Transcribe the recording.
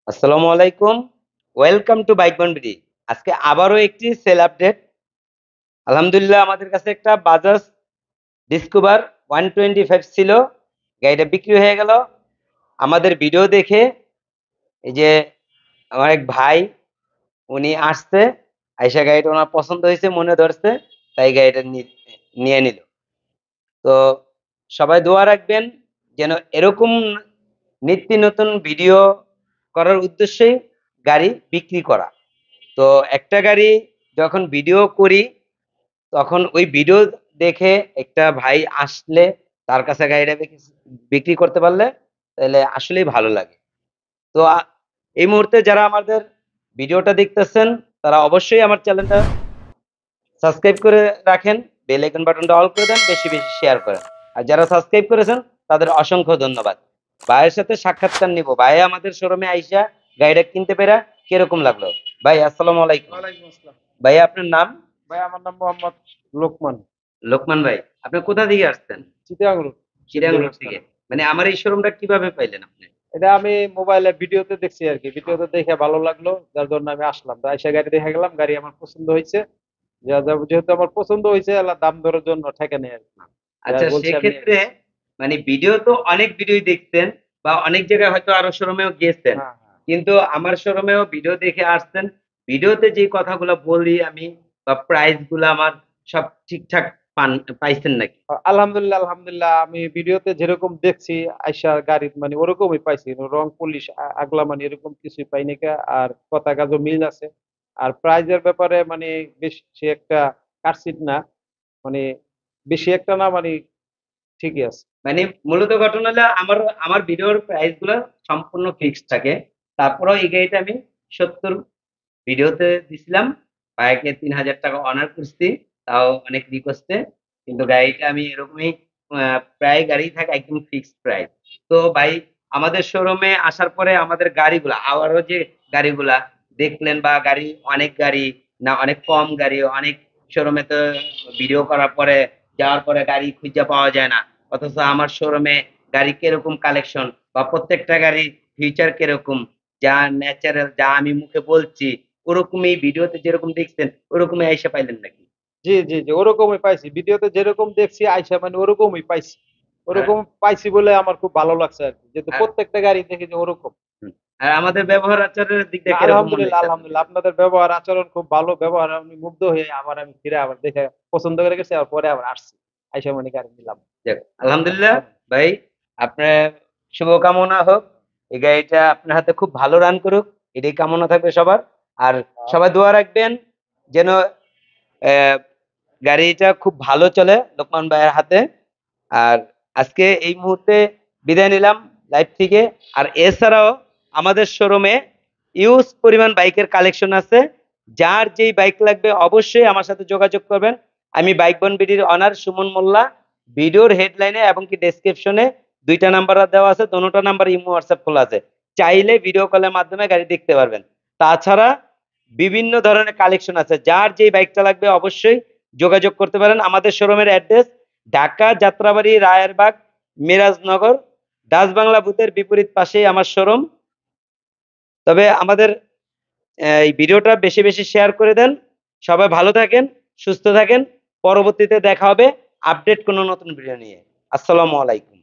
আসসালামু আলাইকুম। Welcome to bike বন্ডিটি। আজকে আবারও একটি সেল আপডেট। আলহামদুলিল্লাহ আমাদের কাছে একটা বাজাজ ডিসকভার 125 ছিল। গাড়িটা বিক্রি হয়ে গেল। আমাদের ভিডিও দেখে এই যে আমার এক ভাই উনি আসছে, আইসা গাড়িটা ওনার পছন্দ হয়েছে, মনে ধরছে, তাই গাড়িটা নিয়ে নিল। তো সবাই দোয়া রাখবেন যেন এরকম নিত্য নতুন ভিডিও করার উদ্দেশ্যেই গাড়ি বিক্রি করা। তো একটা গাড়ি যখন ভিডিও করি তখন ওই ভিডিও দেখে একটা ভাই আসলে তার কাছে গাড়িটা বিক্রি করতে পারলে তাহলে আসলেই ভালো লাগে। তো এই মুহূর্তে যারা আমাদের ভিডিওটা দেখতেছেন তারা অবশ্যই আমার চ্যানেলটা সাবস্ক্রাইব করে রাখেন, বেল আইকন বাটনটা অল করে দেন, বেশি বেশি শেয়ার করেন। আর যারা সাবস্ক্রাইব করেছেন তাদের অসংখ্য ধন্যবাদ। ভাইয়ের সাথে সাক্ষাৎকার নিব। ভাই আমাদের শোরুমে আইসা গাড়িটা কিনতে পেরে কিরকম লাগলো? ভাই আসসালামু আলাইকুম। ওয়ালাইকুম আসসালাম। ভাই আপনার নাম? ভাই আমার নাম মোহাম্মদ লোকমান। লোকমান ভাই, আপনি কোথা থেকে আসছেন? চিটাগাং রোড, চিটাগাং শিবগঞ্জ রোড থেকে। থানা। মানে আমার এই শোরুমটা কিভাবে পাইলেন আপনি? এটা আমি মোবাইলে ভিডিওতে দেখছি আর কি, ভিডিওতে দেখে ভালো লাগলো, যার জন্য আমি আসলাম। তো আইসা গাড়ি দেখে গেলাম, গাড়ি আমার পছন্দ হয়েছে। যেহেতু আমার পছন্দ হয়েছে, আল্লাহ দাম দরের জন্য ঠেকে নেই আর কি। যা আচ্ছা, বলছে আমি নিয়ে সেক্ষেত্রে গেছি। মানে ভিডিও তো অনেক ভিডিও দেখছেন বা অনেক জায়গায় হয়তো আরো শোরুমেও গিয়েছেন, হ্যাঁ, হ্যাঁ। কিন্তু আমার শোরুমেও ভিডিও দেখে আসছেন। ভিডিওতে যে কথাগুলো বলি আমি বা প্রাইস গুলো আমার সব ঠিকঠাক পাইছেন নাকি? আলহামদুলিল্লাহ, আলহামদুলিল্লাহ, আমি ভিডিওতে যেরকম দেখছি আইসা গাড়ি মানে ওরকমই পাইছি। রং পুলিশ আগলা মানে এরকম কিছুই পাইনি কা। আর কথা কাজও মিল আছে। আর প্রাইজের ব্যাপারে মানে বেশি একটা কাটছিট না, মানে বেশি একটা না, মানে ঠিকই আছে। মানে মূলত ঘটনা হলো আমার আমার ভিডিওর প্রাইস গুলো সম্পূর্ণ ফিক্সড থাকে। তারপরেও এই গাড়িটা আমি 70 ভিডিওতে দিছিলাম, বাইকে 3000 টাকা অনার করছি, তাও অনেক রিকোয়েস্টে। কিন্তু গাড়িটা আমি এরকমই প্রায় গাড়ি থাকে একদম ফিক্সড প্রাইস। তো ভাই আমাদের শোরুমে আসার পরে আমাদের গাড়িগুলা আবারও যে গাড়িগুলা দেখলেন বা গাড়ি অনেক গাড়ি না অনেক কম গাড়ি, অনেক শোরুমে তো ভিডিও করার পরে যাওয়ার পরে গাড়ি খুঁজে পাওয়া যায় না। অথচ আমার শোরুমে গাড়ি কিরকম কালেকশন বা প্রত্যেকটা গাড়ির ফিউচার কিরকম, যা ন্যাচারাল যা আমি মুখে বলছি ওরকমই ভিডিওতে যেরকম দেখছেন ওরকমই আইসা পাইলেন নাকি? জি, জি, জি, ওরকমই পাইছি। ভিডিওতে যেরকম দেখছি আইসা মানে ওরকমই পাইছি। আর ওরকম পাইছি বলে আমার খুব ভালো লাগছে আর কি, যেহেতু আর প্রত্যেকটা গাড়ি দেখি যে ওরকম। হুম, আর আমাদের ব্যবহার আচারের দিক না, দিয়ে কিরকম মনে আলহামদুলিল্লাহ, হয়েছে আপনাদের? আলহামদুলিল্লাহ, আপনাদের ব্যবহার আচরণ খুব ভালো। ব্যবহার আমি মুগ্ধ হয়ে আবার আমি ফিরে আবার দেখে পছন্দ করে গেছি, আর পরে আবার আসছি, আইসা মানে গাড়ি নিলাম। যাক, আলহামদুলিল্লাহ ভাই, আপনার শুভকামনা হোক। এই গাড়িটা আপনার হাতে খুব ভালো রান করুক, এটাই কামনা থাকবে সবার। আর সবাই দোয়া রাখবেন যেন আহ, গাড়িটা খুব ভালো চলে লোকমান ভাইয়ের হাতে। আর আজকে এই মুহূর্তে বিদায় নিলাম লাইভ থেকে। আর এছাড়াও আমাদের শোরুমে ইউজ পরিমাণ বাইকের কালেকশন আছে। যার যেই বাইক লাগবে অবশ্যই আমার সাথে যোগাযোগ করবেন। আমি বাইক বন বিডির অনার সুমন মোল্লা। ভিডিওর হেডলাইনে এবং কি ডেসক্রিপশনে দুইটা নাম্বার দেওয়া আছে, দোনোটা নাম্বার ইমো হোয়াটসঅ্যাপ খোলা আছে। চাইলে ভিডিও কলের মাধ্যমে গাড়ি দেখতে পারবেন। তাছাড়া বিভিন্ন ধরনের কালেকশন আছে, যার যেই বাইকটা লাগবে অবশ্যই যোগাযোগ করতে পারেন। আমাদের শোরুমের অ্যাড্রেস ঢাকা যাত্রাবাড়ি রায়েরবাগ মিরাজনগর ডাচ বাংলা বুথের বিপরীত পাশেই আমার শোরুম। তবে আমাদের এই ভিডিওটা বেশি বেশি শেয়ার করে দেন। সবাই ভালো থাকেন, সুস্থ থাকেন। পরবর্তীতে দেখা হবে আপডেট কোনো নতুন ভিডিও নিয়ে। আসসালামু আলাইকুম।